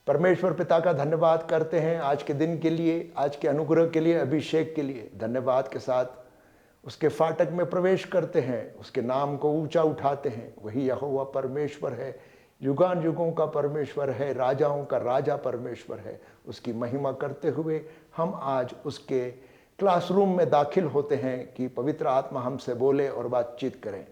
परमेश्वर पिता का धन्यवाद करते हैं आज के दिन के लिए, आज के अनुग्रह के लिए, अभिषेक के लिए। धन्यवाद के साथ उसके फाटक में प्रवेश करते हैं, उसके नाम को ऊंचा उठाते हैं। वही यहोवा परमेश्वर है, युगान युगों का परमेश्वर है, राजाओं का राजा परमेश्वर है। उसकी महिमा करते हुए हम आज उसके क्लासरूम में दाखिल होते हैं कि पवित्र आत्मा हमसे बोले और बातचीत करें।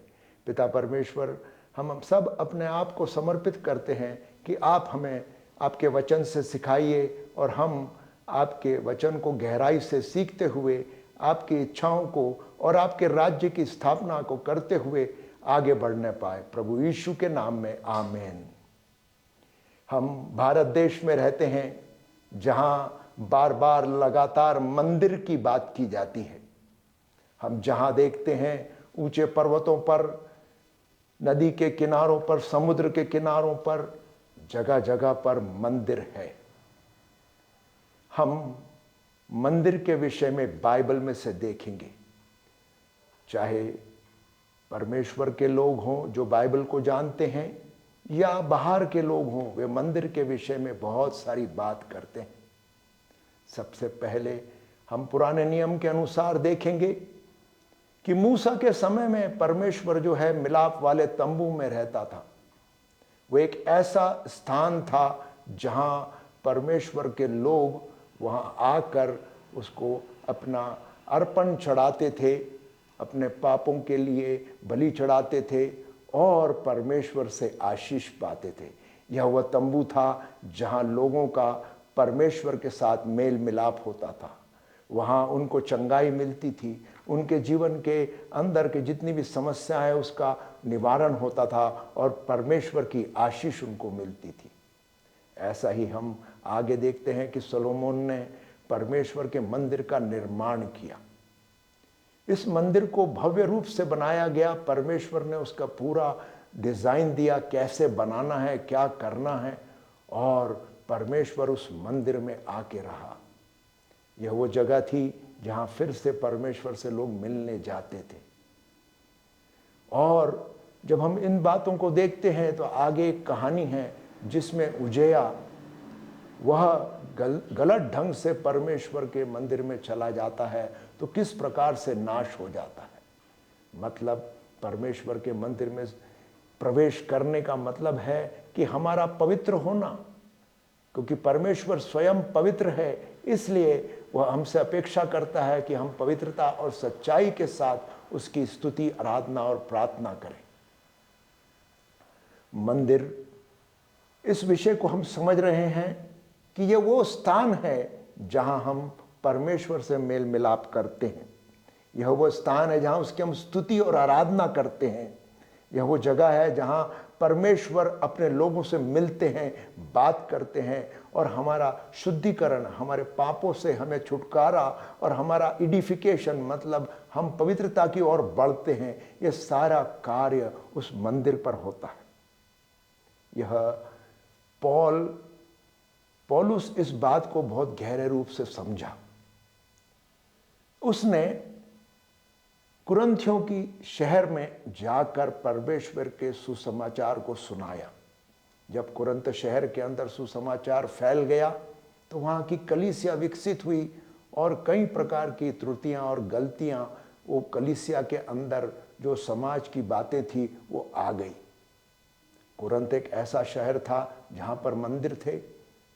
पिता परमेश्वर, हम सब अपने आप को समर्पित करते हैं कि आप हमें आपके वचन से सिखाइए और हम आपके वचन को गहराई से सीखते हुए आपकी इच्छाओं को और आपके राज्य की स्थापना को करते हुए आगे बढ़ने पाए। प्रभु यीशु के नाम में आमीन। हम भारत देश में रहते हैं जहां बार बार लगातार मंदिर की बात की जाती है। हम जहां देखते हैं ऊंचे पर्वतों पर, नदी के किनारों पर, समुद्र के किनारों पर, जगह जगह पर मंदिर है। हम मंदिर के विषय में बाइबल में से देखेंगे, चाहे परमेश्वर के लोग हों जो बाइबल को जानते हैं या बाहर के लोग हों, वे मंदिर के विषय में बहुत सारी बात करते हैं। सबसे पहले हम पुराने नियम के अनुसार देखेंगे कि मूसा के समय में परमेश्वर जो है मिलाप वाले तंबू में रहता था। वो एक ऐसा स्थान था जहां परमेश्वर के लोग वहां आकर उसको अपना अर्पण चढ़ाते थे, अपने पापों के लिए बलि चढ़ाते थे और परमेश्वर से आशीष पाते थे। यह वह तंबू था जहां लोगों का परमेश्वर के साथ मेल मिलाप होता था। वहाँ उनको चंगाई मिलती थी, उनके जीवन के अंदर के जितनी भी समस्याएं उसका निवारण होता था और परमेश्वर की आशीष उनको मिलती थी। ऐसा ही हम आगे देखते हैं कि सोलोमन ने परमेश्वर के मंदिर का निर्माण किया। इस मंदिर को भव्य रूप से बनाया गया। परमेश्वर ने उसका पूरा डिजाइन दिया, कैसे बनाना है, क्या करना है, और परमेश्वर उस मंदिर में आके रहा। यह वो जगह थी जहां फिर से परमेश्वर से लोग मिलने जाते थे। और जब हम इन बातों को देखते हैं तो आगे एक कहानी है जिसमें उजैया वह गलत ढंग से परमेश्वर के मंदिर में चला जाता है तो किस प्रकार से नाश हो जाता है। मतलब परमेश्वर के मंदिर में प्रवेश करने का मतलब है कि हमारा पवित्र होना, क्योंकि परमेश्वर स्वयं पवित्र है, इसलिए वह हमसे अपेक्षा करता है कि हम पवित्रता और सच्चाई के साथ उसकी स्तुति, आराधना और प्रार्थना करें। मंदिर, इस विषय को हम समझ रहे हैं कि यह वो स्थान है जहां हम परमेश्वर से मेल मिलाप करते हैं। यह वो स्थान है जहां उसकी हम स्तुति और आराधना करते हैं। यह वो जगह है जहां परमेश्वर अपने लोगों से मिलते हैं, बात करते हैं और हमारा शुद्धिकरण, हमारे पापों से हमें छुटकारा और हमारा एडिफिकेशन, मतलब हम पवित्रता की ओर बढ़ते हैं, यह सारा कार्य उस मंदिर पर होता है। यह पौलुस इस बात को बहुत गहरे रूप से समझा। उसने कुरिन्थियों की शहर में जाकर परमेश्वर के सुसमाचार को सुनाया। जब कुरिन्थ शहर के अंदर सुसमाचार फैल गया तो वहाँ की कलीसिया विकसित हुई और कई प्रकार की त्रुटियां और गलतियां वो कलीसिया के अंदर जो समाज की बातें थी वो आ गई। कुरिन्थ एक ऐसा शहर था जहाँ पर मंदिर थे,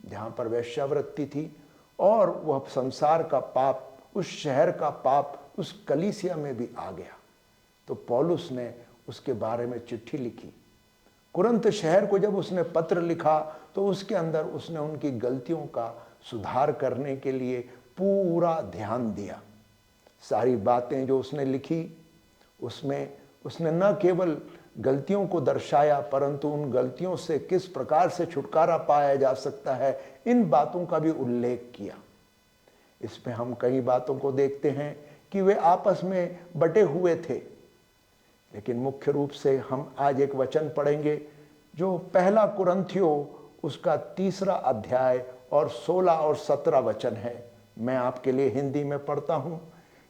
जहाँ पर वेश्यावृत्ति थी और वह संसार का पाप, उस शहर का पाप उस कलीसिया में भी आ गया। तो पौलुस ने उसके बारे में चिट्ठी लिखी। कुरिन्थ शहर को जब उसने पत्र लिखा तो उसके अंदर उसने उनकी गलतियों का सुधार करने के लिए पूरा ध्यान दिया। सारी बातें जो उसने लिखी उसमें उसने न केवल गलतियों को दर्शाया परंतु उन गलतियों से किस प्रकार से छुटकारा पाया जा सकता है, इन बातों का भी उल्लेख किया। इसमें हम कई बातों को देखते हैं कि वे आपस में बटे हुए थे, लेकिन मुख्य रूप से हम आज एक वचन पढ़ेंगे जो पहला कुरिन्थियों उसका 3 अध्याय और 16 और 17 वचन है। मैं आपके लिए हिंदी में पढ़ता हूं।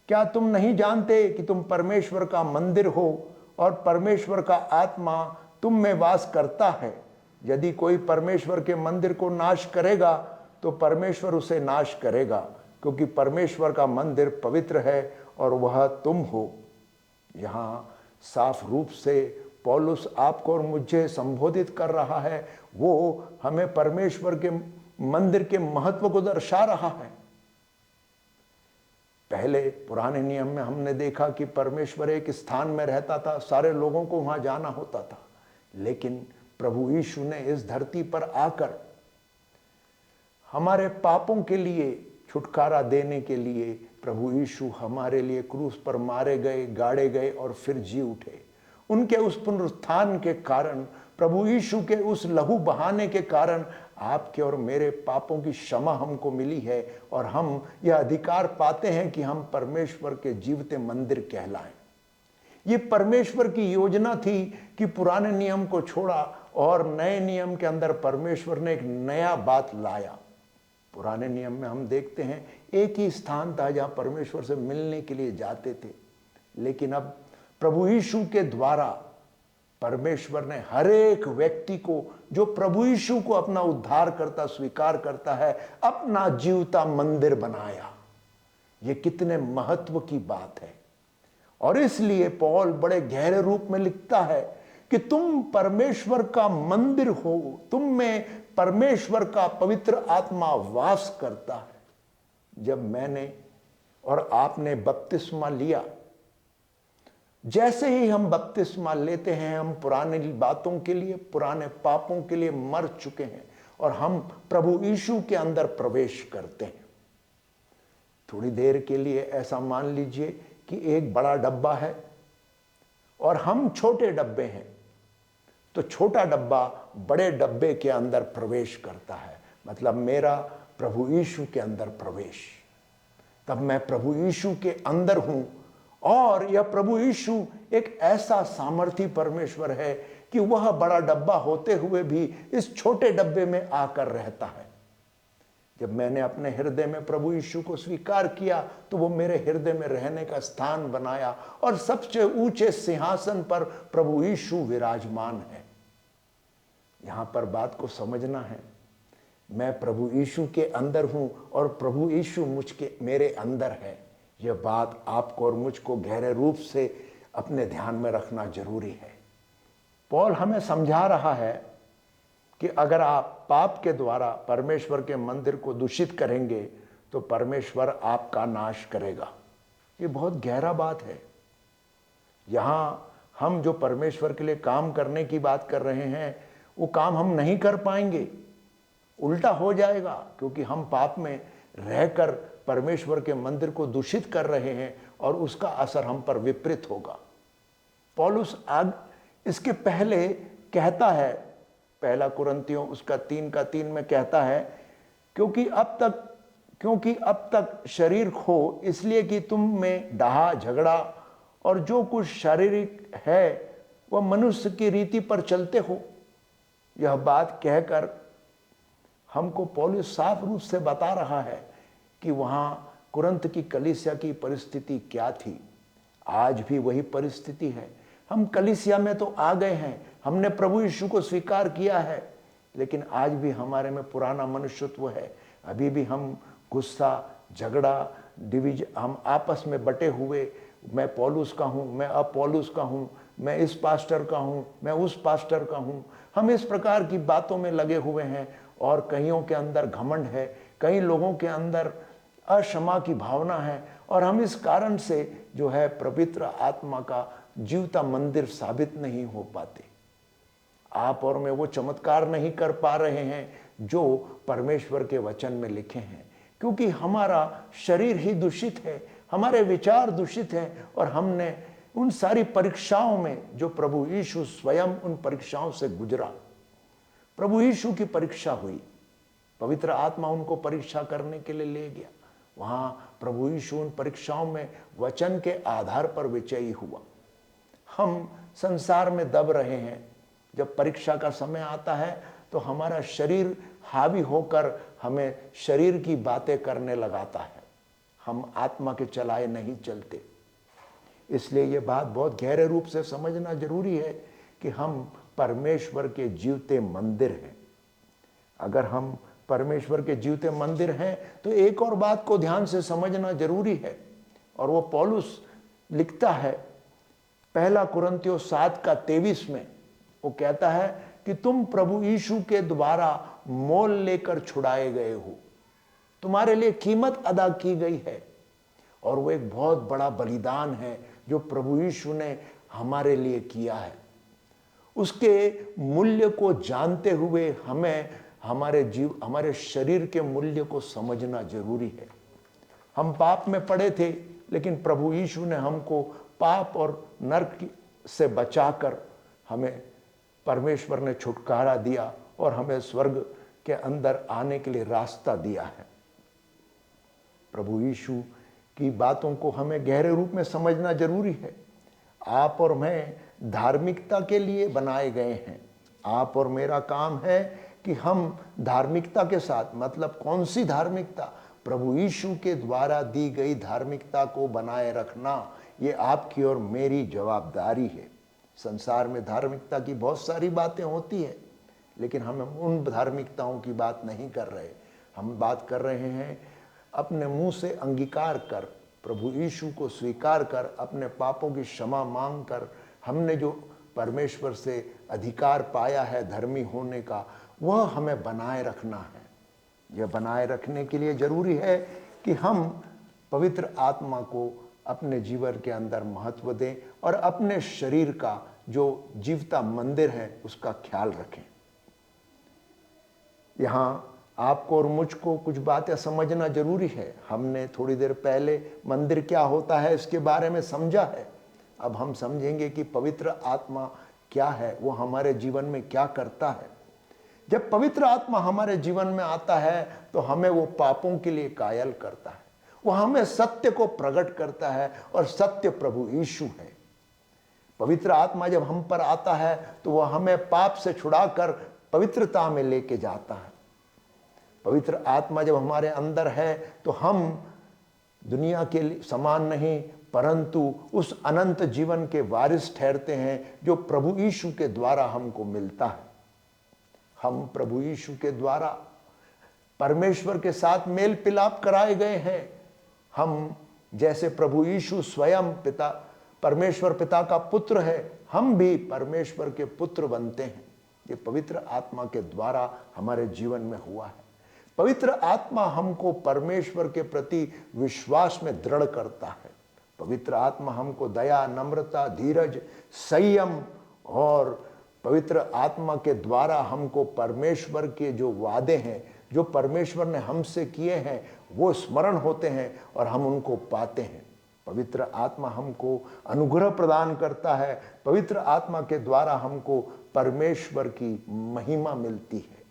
क्या तुम नहीं जानते कि तुम परमेश्वर का मंदिर हो और परमेश्वर का आत्मा तुम में वास करता है? यदि कोई परमेश्वर के मंदिर को नाश करेगा तो परमेश्वर उसे नाश करेगा, क्योंकि परमेश्वर का मंदिर पवित्र है और वह तुम हो। यहाँ साफ रूप से पौलुस आपको और मुझे संबोधित कर रहा है, वो हमें परमेश्वर के मंदिर के महत्व को दर्शा रहा है। पहले पुराने नियम में हमने देखा कि परमेश्वर एक स्थान में रहता था, सारे लोगों को वहां जाना होता था, लेकिन प्रभु यीशु ने इस धरती पर आकर हमारे पापों के लिए छुटकारा देने के लिए प्रभु यीशु हमारे लिए क्रूस पर मारे गए, गाड़े गए और फिर जी उठे। उनके उस पुनरुत्थान के कारण, प्रभु यीशु के उस लहू बहाने के कारण आपके और मेरे पापों की क्षमा हमको मिली है और हम यह अधिकार पाते हैं कि हम परमेश्वर के जीवते मंदिर कहलाएं। ये परमेश्वर की योजना थी कि पुराने नियम को छोड़ा और नए नियम के अंदर परमेश्वर ने एक नया बात लाया। पुराने नियम में हम देखते हैं एक ही स्थान था जहां परमेश्वर से मिलने के लिए जाते थे, लेकिन अब प्रभु यीशु के द्वारा परमेश्वर ने हर एक व्यक्ति को जो प्रभु यीशु को अपना उद्धार करता स्वीकार करता है, अपना जीवता मंदिर बनाया। ये कितने महत्व की बात है। और इसलिए पौल बड़े गहरे रूप में लिखता है कि तुम परमेश्वर का मंदिर हो, तुम में परमेश्वर का पवित्र आत्मा वास करता है। जब मैंने और आपने बपतिस्मा लिया, जैसे ही हम बपतिस्मा लेते हैं, हम पुरानी बातों के लिए, पुराने पापों के लिए मर चुके हैं और हम प्रभु यीशु के अंदर प्रवेश करते हैं। थोड़ी देर के लिए ऐसा मान लीजिए कि एक बड़ा डब्बा है और हम छोटे डब्बे हैं, तो छोटा डब्बा बड़े डब्बे के अंदर प्रवेश करता है, मतलब मेरा प्रभु यीशु के अंदर प्रवेश। तब मैं प्रभु यीशु के अंदर हूं और यह प्रभु यीशु एक ऐसा सामर्थी परमेश्वर है कि वह बड़ा डब्बा होते हुए भी इस छोटे डब्बे में आकर रहता है। जब मैंने अपने हृदय में प्रभु यीशु को स्वीकार किया तो वो मेरे हृदय में रहने का स्थान बनाया और सबसे ऊंचे सिंहासन पर प्रभु यीशु विराजमान है। यहां पर बात को समझना है, मैं प्रभु यीशु के अंदर हूं और प्रभु यीशु मेरे अंदर है। यह बात आपको और मुझको गहरे रूप से अपने ध्यान में रखना जरूरी है। पौल हमें समझा रहा है कि अगर आप पाप के द्वारा परमेश्वर के मंदिर को दूषित करेंगे तो परमेश्वर आपका नाश करेगा। ये बहुत गहरा बात है। यहां हम जो परमेश्वर के लिए काम करने की बात कर रहे हैं, वो काम हम नहीं कर पाएंगे, उल्टा हो जाएगा, क्योंकि हम पाप में रहकर परमेश्वर के मंदिर को दूषित कर रहे हैं और उसका असर हम पर विपरीत होगा। पौलुस इसके पहले कहता है, पहला कुरिन्थियों उसका 3:3 में कहता है, क्योंकि अब तक शरीर हो इसलिए कि तुम में डाहा झगड़ा और जो कुछ शारीरिक है वह मनुष्य की रीति पर चलते हो। यह बात कहकर हमको पौलुस साफ रूप से बता रहा है कि वहां कुरिन्थ की कलीसिया की परिस्थिति क्या थी। आज भी वही परिस्थिति है। हम कलीसिया में तो आ गए हैं, हमने प्रभु यीशु को स्वीकार किया है, लेकिन आज भी हमारे में पुराना मनुष्यत्व है। अभी भी हम गुस्सा, झगड़ा, हम आपस में बटे हुए, मैं पौलुस का हूँ, मैं अपौलुस का हूँ, मैं इस पास्टर का हूँ, मैं उस पास्टर का हूँ, हम इस प्रकार की बातों में लगे हुए हैं। और कईयों के अंदर घमंड है, कई लोगों के अंदर अक्षमा की भावना है और हम इस कारण से जो है पवित्र आत्मा का जीवता मंदिर साबित नहीं हो पाते। आप और मैं वो चमत्कार नहीं कर पा रहे हैं जो परमेश्वर के वचन में लिखे हैं, क्योंकि हमारा शरीर ही दूषित है, हमारे विचार दूषित हैं और हमने उन सारी परीक्षाओं में जो प्रभु यीशु स्वयं उन परीक्षाओं से गुजरा, प्रभु यीशु की परीक्षा हुई, पवित्र आत्मा उनको परीक्षा करने के लिए ले गया। वहां प्रभु यीशु उन परीक्षाओं में वचन के आधार पर विजयी हुआ। हम संसार में दब रहे हैं, जब परीक्षा का समय आता है तो हमारा शरीर हावी होकर हमें शरीर की बातें करने लगाता है, हम आत्मा के चलाए नहीं चलते। इसलिए ये बात बहुत गहरे रूप से समझना जरूरी है कि हम परमेश्वर के जीवते मंदिर हैं। अगर हम परमेश्वर के जीवते मंदिर हैं तो एक और बात को ध्यान से समझना जरूरी है, और वो पौलुस लिखता है 1 कुरिन्थियों 7:23 में। वो कहता है कि तुम प्रभु यीशु के द्वारा मोल लेकर छुड़ाए गए हो, तुम्हारे लिए कीमत अदा की गई है, और वो एक बहुत बड़ा बलिदान है जो प्रभु यीशु ने हमारे लिए किया है। उसके मूल्य को जानते हुए हमें हमारे शरीर के मूल्य को समझना जरूरी है। हम पाप में पड़े थे, लेकिन प्रभु यीशु ने हमको पाप और नरक से बचाकर हमें परमेश्वर ने छुटकारा दिया और हमें स्वर्ग के अंदर आने के लिए रास्ता दिया है। प्रभु यीशु की बातों को हमें गहरे रूप में समझना जरूरी है। आप और मैं धार्मिकता के लिए बनाए गए हैं। आप और मेरा काम है कि हम धार्मिकता के साथ, मतलब कौन सी धार्मिकता? प्रभु यीशु के द्वारा दी गई धार्मिकता को बनाए रखना, ये आपकी और मेरी जवाबदारी है। संसार में धार्मिकता की बहुत सारी बातें होती हैं, लेकिन हम उन धार्मिकताओं की बात नहीं कर रहे। हम बात कर रहे हैं अपने मुंह से अंगीकार कर, प्रभु यीशु को स्वीकार कर, अपने पापों की क्षमा मांग कर, हमने जो परमेश्वर से अधिकार पाया है धर्मी होने का, वह हमें बनाए रखना है। यह बनाए रखने के लिए जरूरी है कि हम पवित्र आत्मा को अपने जीवन के अंदर महत्व दें और अपने शरीर का जो जीवता मंदिर है उसका ख्याल रखें। यहाँ आपको और मुझको कुछ बातें समझना जरूरी है। हमने थोड़ी देर पहले मंदिर क्या होता है इसके बारे में समझा है। अब हम समझेंगे कि पवित्र आत्मा क्या है, वो हमारे जीवन में क्या करता है। जब पवित्र आत्मा हमारे जीवन में आता है तो हमें वो पापों के लिए कायल करता है, वो हमें सत्य को प्रकट करता है, और सत्य प्रभु यीशु है। पवित्र आत्मा जब हम पर आता है तो वह हमें पाप से छुड़ाकर पवित्रता में लेके जाता है। पवित्र आत्मा जब हमारे अंदर है तो हम दुनिया के समान नहीं, परंतु उस अनंत जीवन के वारिस ठहरते हैं जो प्रभु यीशु के द्वारा हमको मिलता है। हम प्रभु यीशु के द्वारा परमेश्वर के साथ मेल मिलाप कराए गए हैं। हम जैसे प्रभु यीशु स्वयं पिता परमेश्वर पिता का पुत्र है, हम भी परमेश्वर के पुत्र बनते हैं। ये पवित्र आत्मा के द्वारा हमारे जीवन में हुआ है। पवित्र आत्मा हमको परमेश्वर के प्रति विश्वास में दृढ़ करता है। पवित्र आत्मा हमको दया, नम्रता, धीरज, संयम, और पवित्र आत्मा के द्वारा हमको परमेश्वर के जो वादे हैं, जो परमेश्वर ने हमसे किए हैं, वो स्मरण होते हैं और हम उनको पाते हैं। पवित्र आत्मा हमको अनुग्रह प्रदान करता है। पवित्र आत्मा के द्वारा हमको परमेश्वर की महिमा मिलती है।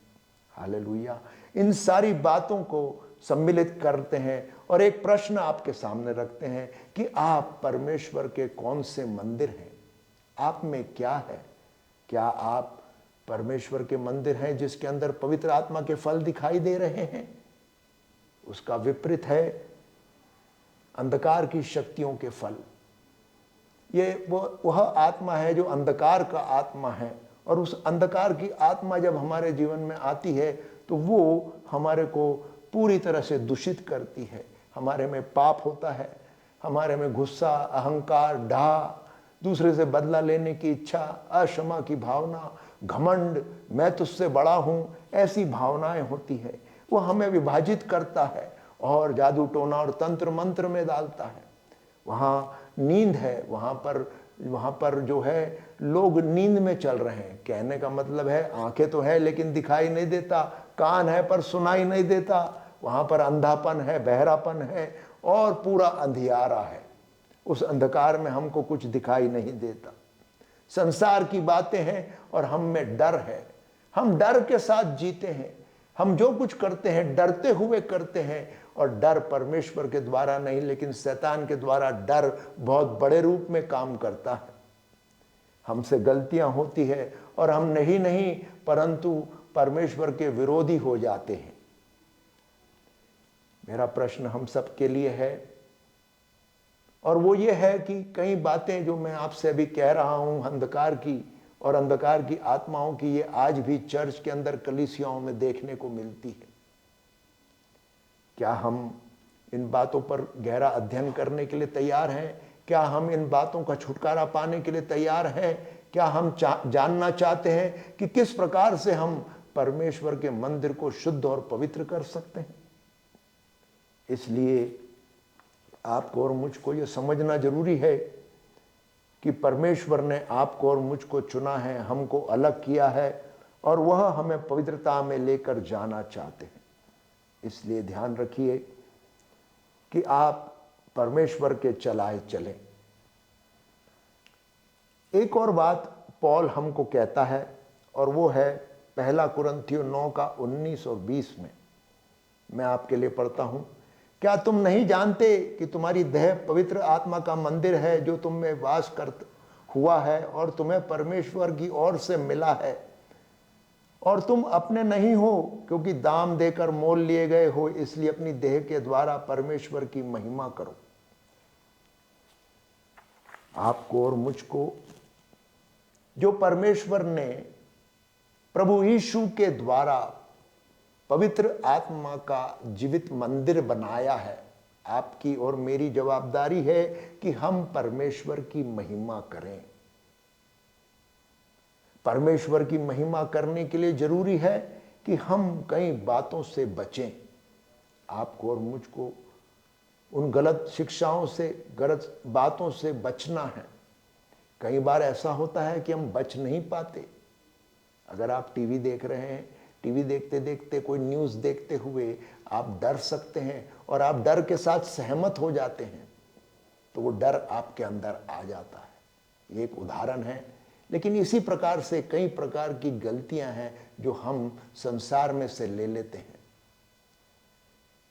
हालेलुया। इन सारी बातों को सम्मिलित करते हैं और एक प्रश्न आपके सामने रखते हैं कि आप परमेश्वर के कौन से मंदिर हैं? आप में क्या है? क्या आप परमेश्वर के मंदिर हैं जिसके अंदर पवित्र आत्मा के फल दिखाई दे रहे हैं? उसका विपरीत है अंधकार की शक्तियों के फल। ये वह आत्मा है जो अंधकार का आत्मा है, और उस अंधकार की आत्मा जब हमारे जीवन में आती है तो वो हमारे को पूरी तरह से दूषित करती है। हमारे में पाप होता है, हमारे में गुस्सा, अहंकार, डाह, दूसरे से बदला लेने की इच्छा, अक्षमा की भावना, घमंड, मैं तुझसे बड़ा हूँ, ऐसी भावनाएं होती है। वो हमें विभाजित करता है और जादू टोना और तंत्र मंत्र में डालता है। वहाँ नींद है, वहाँ पर जो है लोग नींद में चल रहे हैं। कहने का मतलब है आंखें तो है लेकिन दिखाई नहीं देता, कान है पर सुनाई नहीं देता। वहाँ पर अंधापन है, बहरापन है और पूरा अंधियारा है। उस अंधकार में हमको कुछ दिखाई नहीं देता। संसार की बातें हैं और हम में डर है। हम डर के साथ जीते हैं। हम जो कुछ करते हैं डरते हुए करते हैं, और डर परमेश्वर के द्वारा नहीं लेकिन शैतान के द्वारा डर बहुत बड़े रूप में काम करता है। हमसे गलतियां होती है और हम नहीं परंतु परमेश्वर के विरोधी हो जाते हैं। मेरा प्रश्न हम सब के लिए है, और वो ये है कि कई बातें जो मैं आपसे अभी कह रहा हूं अंधकार की और अंधकार की आत्माओं की ये आज भी चर्च के अंदर कलीसियाओं में देखने को मिलती है। क्या हम इन बातों पर गहरा अध्ययन करने के लिए तैयार हैं? क्या हम इन बातों का छुटकारा पाने के लिए तैयार हैं? क्या हम जानना चाहते हैं कि किस प्रकार से हम परमेश्वर के मंदिर को शुद्ध और पवित्र कर सकते हैं? इसलिए आपको और मुझको ये समझना जरूरी है कि परमेश्वर ने आपको और मुझको चुना है, हमको अलग किया है और वह हमें पवित्रता में लेकर जाना चाहते हैं। इसलिए ध्यान रखिए कि आप परमेश्वर के चलाए चलें। एक और बात पौल हमको कहता है और वो है पहला कुरिन्थियों 9 का 19 और 20 में। मैं आपके लिए पढ़ता हूं। क्या तुम नहीं जानते कि तुम्हारी देह पवित्र आत्मा का मंदिर है जो तुम में वास कर हुआ है और तुम्हें परमेश्वर की ओर से मिला है और तुम अपने नहीं हो क्योंकि दाम देकर मोल लिए गए हो, इसलिए अपनी देह के द्वारा परमेश्वर की महिमा करो। आपको और मुझको जो परमेश्वर ने प्रभु यीशु के द्वारा पवित्र आत्मा का जीवित मंदिर बनाया है, आपकी और मेरी जवाबदारी है कि हम परमेश्वर की महिमा करें। परमेश्वर की महिमा करने के लिए जरूरी है कि हम कई बातों से बचें। आपको और मुझको उन गलत शिक्षाओं से, गलत बातों से बचना है। कई बार ऐसा होता है कि हम बच नहीं पाते। अगर आप टीवी देख रहे हैं, टीवी देखते देखते कोई न्यूज़ देखते हुए आप डर सकते हैं और आप डर के साथ सहमत हो जाते हैं, तो वो डर आपके अंदर आ जाता है। ये एक उदाहरण है, लेकिन इसी प्रकार से कई प्रकार की गलतियां हैं जो हम संसार में से ले लेते हैं,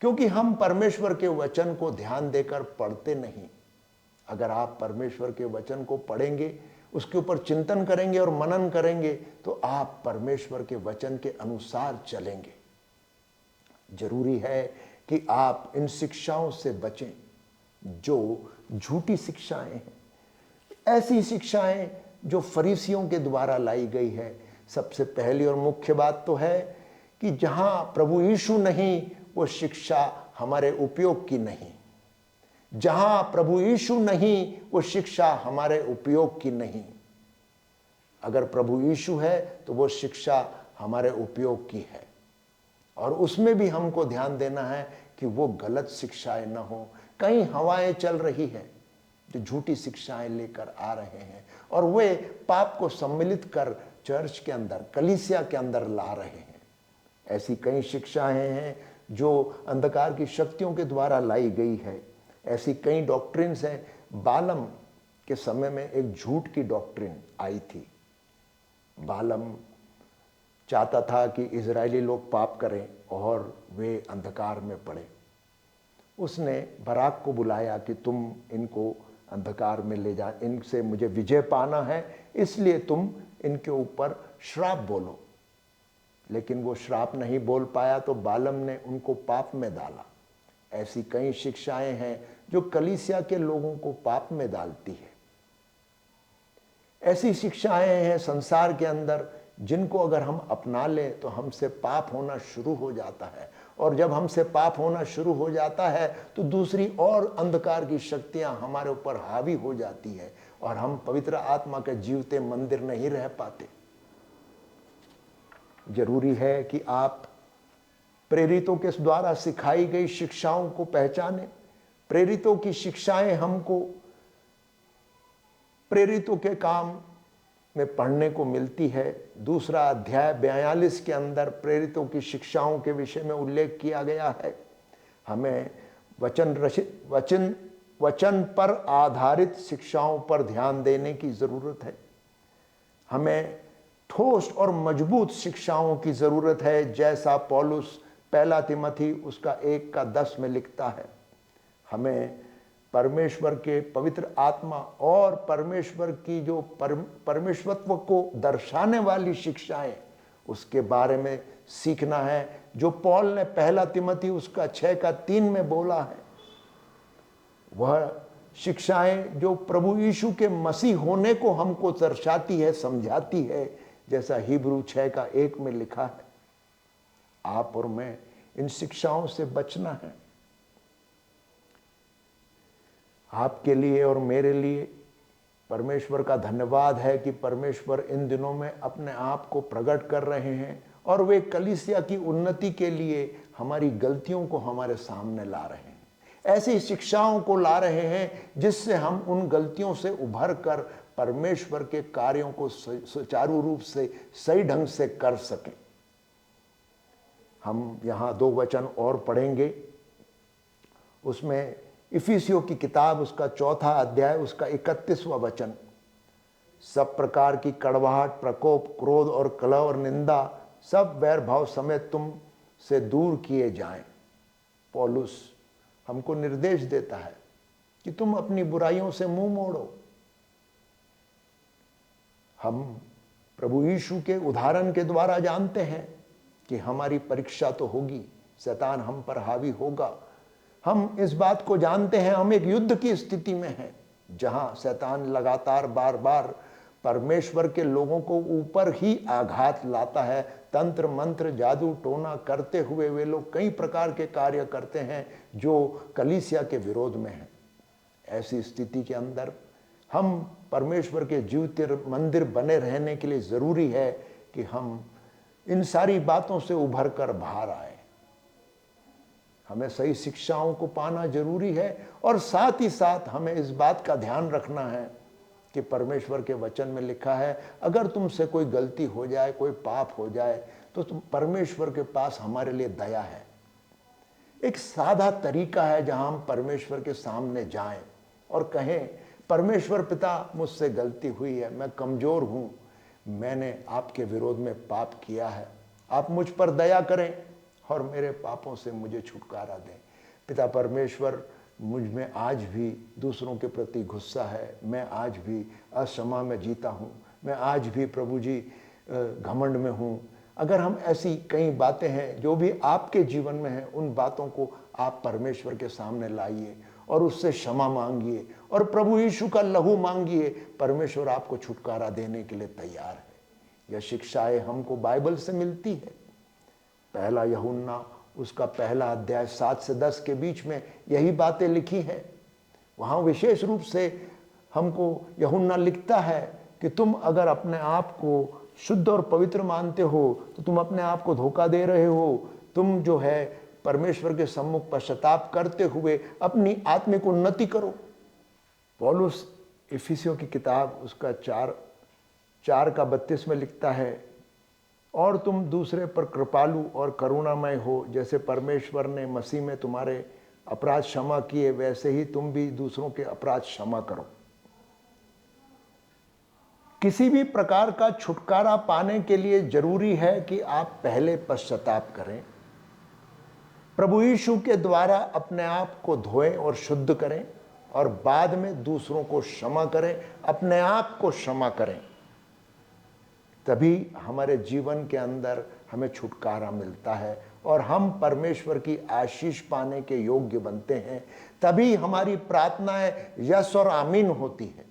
क्योंकि हम परमेश्वर के वचन को ध्यान देकर पढ़ते नहीं। अगर आप परमेश्वर के वचन को पढ़ेंगे, उसके ऊपर चिंतन करेंगे और मनन करेंगे, तो आप परमेश्वर के वचन के अनुसार चलेंगे। जरूरी है कि आप इन शिक्षाओं से बचें जो झूठी शिक्षाएं हैं, ऐसी शिक्षाएं जो फरीसियों के द्वारा लाई गई है। सबसे पहली और मुख्य बात तो है कि जहां प्रभु यीशु नहीं, वो शिक्षा हमारे उपयोग की नहीं। जहां प्रभु यीशु नहीं, वो शिक्षा हमारे उपयोग की नहीं। अगर प्रभु यीशु है तो वो शिक्षा हमारे उपयोग की है, और उसमें भी हमको ध्यान देना है कि वो गलत शिक्षाएं न हो। कई हवाएं चल रही हैं जो झूठी शिक्षाएं लेकर आ रहे हैं और वे पाप को सम्मिलित कर चर्च के अंदर, कलीसिया के अंदर ला रहे हैं। ऐसी कई शिक्षाएं हैं जो अंधकार की शक्तियों के द्वारा लाई गई है। ऐसी कई डॉक्ट्रिन्स हैं। बालम के समय में एक झूठ की डॉक्ट्रिन आई थी। बालम चाहता था कि इजरायली लोग पाप करें और वे अंधकार में पड़े। उसने बराक को बुलाया कि तुम इनको अंधकार में ले जा, इनसे मुझे विजय पाना है, इसलिए तुम इनके ऊपर श्राप बोलो। लेकिन वो श्राप नहीं बोल पाया तो बालम ने उनको पाप में डाला। ऐसी कई शिक्षाएं हैं जो कलीसिया के लोगों को पाप में डालती है। ऐसी शिक्षाएं हैं संसार के अंदर जिनको अगर हम अपना लें तो हमसे पाप होना शुरू हो जाता है, और जब हमसे पाप होना शुरू हो जाता है तो दूसरी और अंधकार की शक्तियां हमारे ऊपर हावी हो जाती है और हम पवित्र आत्मा के जीवते मंदिर नहीं रह पाते। जरूरी है कि आप प्रेरितों के द्वारा सिखाई गई शिक्षाओं को पहचानें। प्रेरितों की शिक्षाएं हमको प्रेरितों के काम में पढ़ने को मिलती है। दूसरा अध्याय 42 के अंदर प्रेरितों की शिक्षाओं के विषय में उल्लेख किया गया है। हमें वचन पर आधारित शिक्षाओं पर ध्यान देने की जरूरत है। हमें ठोस और मजबूत शिक्षाओं की जरूरत है, जैसा पौलुस पहला तिमोथी उसका 1:10 में लिखता है। हमें परमेश्वर के पवित्र आत्मा और परमेश्वर की जो परमेश्वरत्व को दर्शाने वाली शिक्षाएं, उसके बारे में सीखना है, जो पौल ने पहला तिमोथी उसका 6:3 में बोला है। वह शिक्षाएं जो प्रभु यीशु के मसीह होने को हमको दर्शाती है, समझाती है, जैसा हिब्रू 6:1 में लिखा है। आप और मैं इन शिक्षाओं से बचना है। आपके लिए और मेरे लिए परमेश्वर का धन्यवाद है कि परमेश्वर इन दिनों में अपने आप को प्रकट कर रहे हैं और वे कलीसिया की उन्नति के लिए हमारी गलतियों को हमारे सामने ला रहे हैं। ऐसी शिक्षाओं को ला रहे हैं जिससे हम उन गलतियों से उभर कर परमेश्वर के कार्यों को सुचारू रूप से सही ढंग से कर सकें। हम यहाँ 2 वचन और पढ़ेंगे। उसमें इफिसियों की किताब उसका 4 अध्याय उसका 31वां वचन, सब प्रकार की कड़वाहट, प्रकोप, क्रोध और कलह और निंदा सब वैर भाव समेत तुम से दूर किए जाएं। पौलुस हमको निर्देश देता है कि तुम अपनी बुराइयों से मुंह मोड़ो। हम प्रभु यीशु के उदाहरण के द्वारा जानते हैं कि हमारी परीक्षा तो होगी, शैतान हम पर हावी होगा। हम इस बात को जानते हैं, हम एक युद्ध की स्थिति में हैं जहां शैतान लगातार बार बार परमेश्वर के लोगों को ऊपर ही आघात लाता है। तंत्र मंत्र जादू टोना करते हुए वे लोग कई प्रकार के कार्य करते हैं जो कलीसिया के विरोध में हैं। ऐसी स्थिति के अंदर हम परमेश्वर के जीवित मंदिर बने रहने के लिए ज़रूरी है कि हम इन सारी बातों से उभर कर बाहर आए। हमें सही शिक्षाओं को पाना जरूरी है और साथ ही साथ हमें इस बात का ध्यान रखना है कि परमेश्वर के वचन में लिखा है, अगर तुमसे कोई गलती हो जाए, कोई पाप हो जाए, तो तुम परमेश्वर के पास हमारे लिए दया है। एक सादा तरीका है जहां हम परमेश्वर के सामने जाएं और कहें, परमेश्वर पिता मुझसे गलती हुई है, मैं कमज़ोर हूं, मैंने आपके विरोध में पाप किया है, आप मुझ पर दया करें और मेरे पापों से मुझे छुटकारा दें। पिता परमेश्वर, मुझ में आज भी दूसरों के प्रति गुस्सा है, मैं आज भी अक्षमा में जीता हूँ, मैं आज भी प्रभु जी घमंड में हूँ। अगर हम ऐसी कई बातें हैं जो भी आपके जीवन में हैं, उन बातों को आप परमेश्वर के सामने लाइए और उससे क्षमा मांगिए और प्रभु यीशु का लहू मांगिए। परमेश्वर आपको छुटकारा देने के लिए तैयार है। यह शिक्षाएं हमको बाइबल से मिलती है। 1 यूहन्ना उसका 1 अध्याय 7 से 10 के बीच में यही बातें लिखी हैं। वहाँ विशेष रूप से हमको यूहन्ना लिखता है कि तुम अगर अपने आप को शुद्ध और पवित्र मानते हो तो तुम अपने आप को धोखा दे रहे हो। तुम जो है परमेश्वर के सम्मुख पश्चाताप करते हुए अपनी आत्मिक उन्नति करो। पौलुस इफिसियों की किताब उसका 4:32 में लिखता है, और तुम दूसरे पर कृपालु और करुणामय हो, जैसे परमेश्वर ने मसीह में तुम्हारे अपराध क्षमा किए, वैसे ही तुम भी दूसरों के अपराध क्षमा करो। किसी भी प्रकार का छुटकारा पाने के लिए जरूरी है कि आप पहले पश्चाताप करें, प्रभु यीशु के द्वारा अपने आप को धोएं और शुद्ध करें और बाद में दूसरों को क्षमा करें, अपने आप को क्षमा करें। तभी हमारे जीवन के अंदर हमें छुटकारा मिलता है और हम परमेश्वर की आशीष पाने के योग्य बनते हैं। तभी हमारी प्रार्थनाएं यस और आमीन होती है।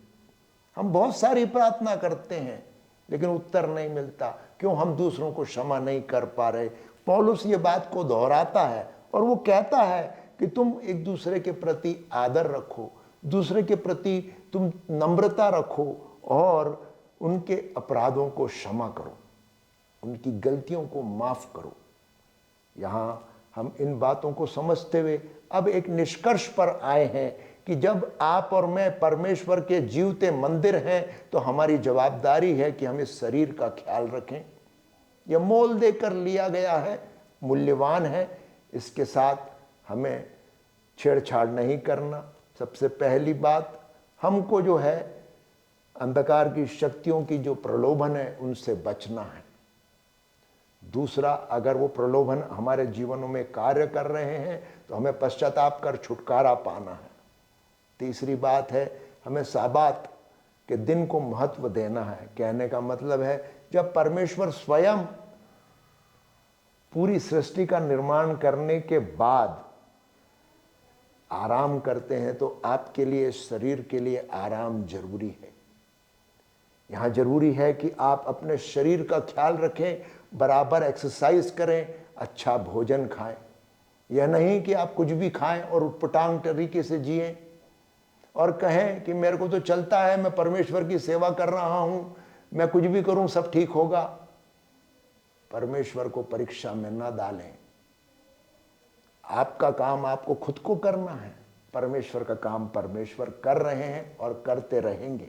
हम बहुत सारी प्रार्थना करते हैं लेकिन उत्तर नहीं मिलता। क्यों? हम दूसरों को क्षमा नहीं कर पा रहे। पौलुस ये बात को दोहराता है और वो कहता है कि तुम एक दूसरे के प्रति आदर रखो, दूसरे के प्रति तुम नम्रता रखो और उनके अपराधों को क्षमा करो, उनकी गलतियों को माफ करो। यहाँ हम इन बातों को समझते हुए अब एक निष्कर्ष पर आए हैं कि जब आप और मैं परमेश्वर के जीवते मंदिर हैं तो हमारी जवाबदारी है कि हम इस शरीर का ख्याल रखें। यह मोल देकर लिया गया है, मूल्यवान है, इसके साथ हमें छेड़छाड़ नहीं करना। सबसे पहली बात, हमको जो है अंधकार की शक्तियों की जो प्रलोभन है उनसे बचना है। दूसरा, अगर वो प्रलोभन हमारे जीवनों में कार्य कर रहे हैं तो हमें पश्चाताप कर छुटकारा पाना है। तीसरी बात है, हमें साबात के दिन को महत्व देना है। कहने का मतलब है, जब परमेश्वर स्वयं पूरी सृष्टि का निर्माण करने के बाद आराम करते हैं तो आपके लिए, शरीर के लिए आराम जरूरी है। यहाँ जरूरी है कि आप अपने शरीर का ख्याल रखें, बराबर एक्सरसाइज करें, अच्छा भोजन खाएं। यह नहीं कि आप कुछ भी खाएं और उटपटांग तरीके से जिएं और कहें कि मेरे को तो चलता है, मैं परमेश्वर की सेवा कर रहा हूं, मैं कुछ भी करूं सब ठीक होगा। परमेश्वर को परीक्षा में न डालें। आपका काम आपको खुद को करना है, परमेश्वर का काम परमेश्वर कर रहे हैं और करते रहेंगे।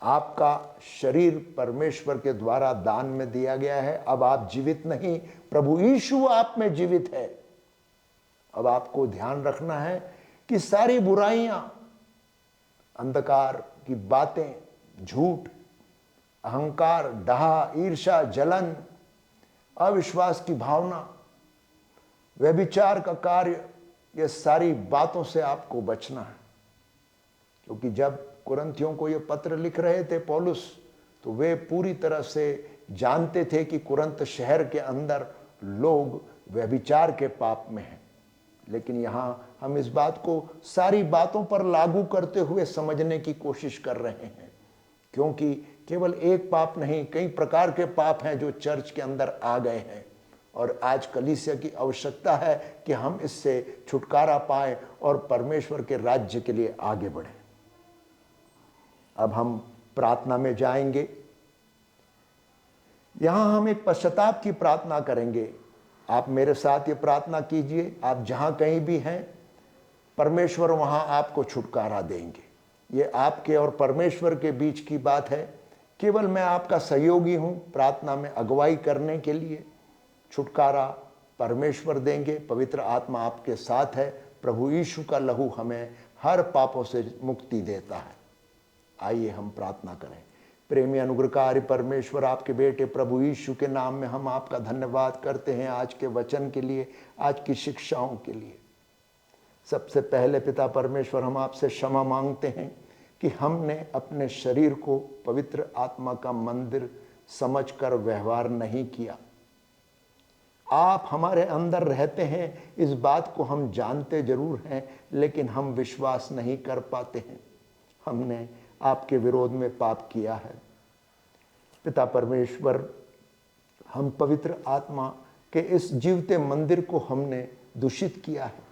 आपका शरीर परमेश्वर के द्वारा दान में दिया गया है। अब आप जीवित नहीं, प्रभु यीशु आप में जीवित है। अब आपको ध्यान रखना है कि सारी बुराइयां, अंधकार की बातें, झूठ, अहंकार, डाह, ईर्ष्या, जलन, अविश्वास की भावना, व्यभिचार का कार्य, ये सारी बातों से आपको बचना है। क्योंकि जब कुरिन्थियों को ये पत्र लिख रहे थे पौलुस, तो वे पूरी तरह से जानते थे कि कुरिन्थ शहर के अंदर लोग व्यभिचार के पाप में हैं। लेकिन यहाँ हम इस बात को सारी बातों पर लागू करते हुए समझने की कोशिश कर रहे हैं, क्योंकि केवल एक पाप नहीं, कई प्रकार के पाप हैं जो चर्च के अंदर आ गए हैं और आज कलीसिया की आवश्यकता है कि हम इससे छुटकारा पाएं और परमेश्वर के राज्य के लिए आगे बढ़ें। अब हम प्रार्थना में जाएंगे। यहां हम एक पश्चाताप की प्रार्थना करेंगे। आप मेरे साथ ये प्रार्थना कीजिए। आप जहां कहीं भी हैं, परमेश्वर वहां आपको छुटकारा देंगे। ये आपके और परमेश्वर के बीच की बात है। केवल मैं आपका सहयोगी हूं प्रार्थना में अगुवाई करने के लिए। छुटकारा परमेश्वर देंगे, पवित्र आत्मा आपके साथ है। प्रभु यीशु का लहू हमें हर पापों से मुक्ति देता है। आइए हम प्रार्थना करें। प्रेमी अनुग्रहकारी परमेश्वर, आपके बेटे प्रभु यीशु के नाम में हम आपका धन्यवाद करते हैं आज के वचन के लिए, आज की शिक्षाओं के लिए। सबसे पहले पिता परमेश्वर, हम आपसे क्षमा मांगते हैं कि हमने अपने शरीर को पवित्र आत्मा का मंदिर समझकर व्यवहार नहीं किया। आप हमारे अंदर रहते हैं, इस बात को हम जानते जरूर हैं, लेकिन हम विश्वास नहीं कर पाते हैं। हमने आपके विरोध में पाप किया है। पिता परमेश्वर, हम पवित्र आत्मा के इस जीवते मंदिर को हमने दूषित किया है।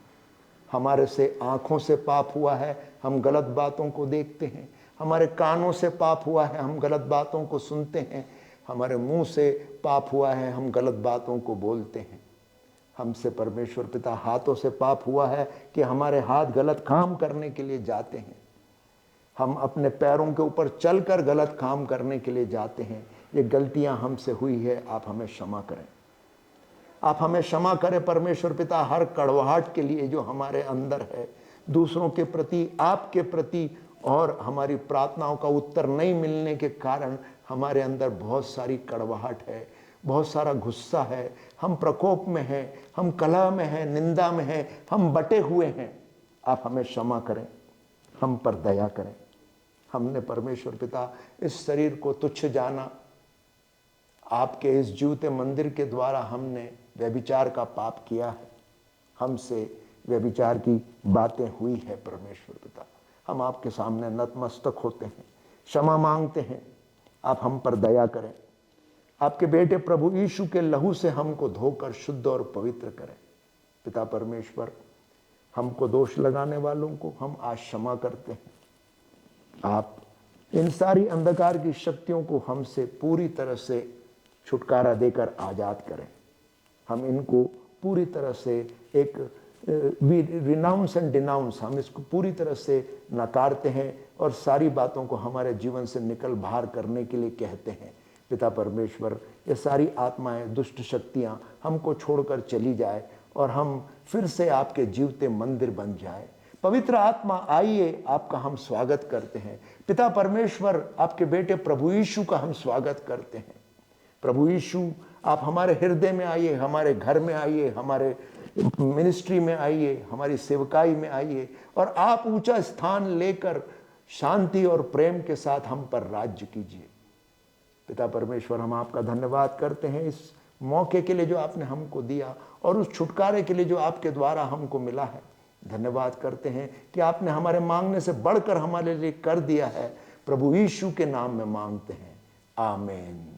हमारे से आँखों से पाप हुआ है, हम गलत बातों को देखते हैं। हमारे कानों से पाप हुआ है, हम गलत बातों को सुनते हैं। हमारे मुंह से पाप हुआ है, हम गलत बातों को बोलते हैं। हमसे परमेश्वर पिता हाथों से पाप हुआ है कि हमारे हाथ गलत काम करने के लिए जाते हैं। हम अपने पैरों के ऊपर चलकर गलत काम करने के लिए जाते हैं। ये गलतियां हमसे हुई है, आप हमें क्षमा करें। आप हमें क्षमा करें परमेश्वर पिता, हर कड़वाहट के लिए जो हमारे अंदर है, दूसरों के प्रति, आपके प्रति, और हमारी प्रार्थनाओं का उत्तर नहीं मिलने के कारण हमारे अंदर बहुत सारी कड़वाहट है, बहुत सारा गुस्सा है, हम प्रकोप में हैं, हम कलह में हैं, निंदा में हैं, हम बटे हुए हैं। आप हमें क्षमा करें, हम पर दया करें। हमने परमेश्वर पिता इस शरीर को तुच्छ जाना। आपके इस जीवते मंदिर के द्वारा हमने व्यभिचार का पाप किया है। हमसे व्यभिचार की बातें हुई है परमेश्वर पिता। हम आपके सामने नतमस्तक होते हैं, क्षमा मांगते हैं। आप हम पर दया करें। आपके बेटे प्रभु यीशु के लहू से हमको धोकर शुद्ध और पवित्र करें। पिता परमेश्वर, हमको दोष लगाने वालों को हम आज क्षमा करते हैं। आप इन सारी अंधकार की शक्तियों को हमसे पूरी तरह से छुटकारा देकर आज़ाद करें। हम इनको पूरी तरह से एक रिनाउंस एंड डिनाउंस, हम इसको पूरी तरह से नकारते हैं और सारी बातों को हमारे जीवन से निकल बाहर करने के लिए कहते हैं। पिता परमेश्वर, ये सारी आत्माएं, दुष्ट शक्तियां हमको छोड़कर चली जाए और हम फिर से आपके जीवते मंदिर बन जाए। पवित्र आत्मा आइए, आपका हम स्वागत करते हैं। पिता परमेश्वर, आपके बेटे प्रभु यीशु का हम स्वागत करते हैं। प्रभु यीशु, आप हमारे हृदय में आइए, हमारे घर में आइए, हमारे मिनिस्ट्री में आइए, हमारी सेवकाई में आइए और आप ऊंचा स्थान लेकर शांति और प्रेम के साथ हम पर राज्य कीजिए। पिता परमेश्वर, हम आपका धन्यवाद करते हैं इस मौके के लिए जो आपने हमको दिया और उस छुटकारे के लिए जो आपके द्वारा हमको मिला है। धन्यवाद करते हैं कि आपने हमारे मांगने से बढ़कर हमारे लिए कर दिया है। प्रभु यीशु के नाम में मांगते हैं, आमीन।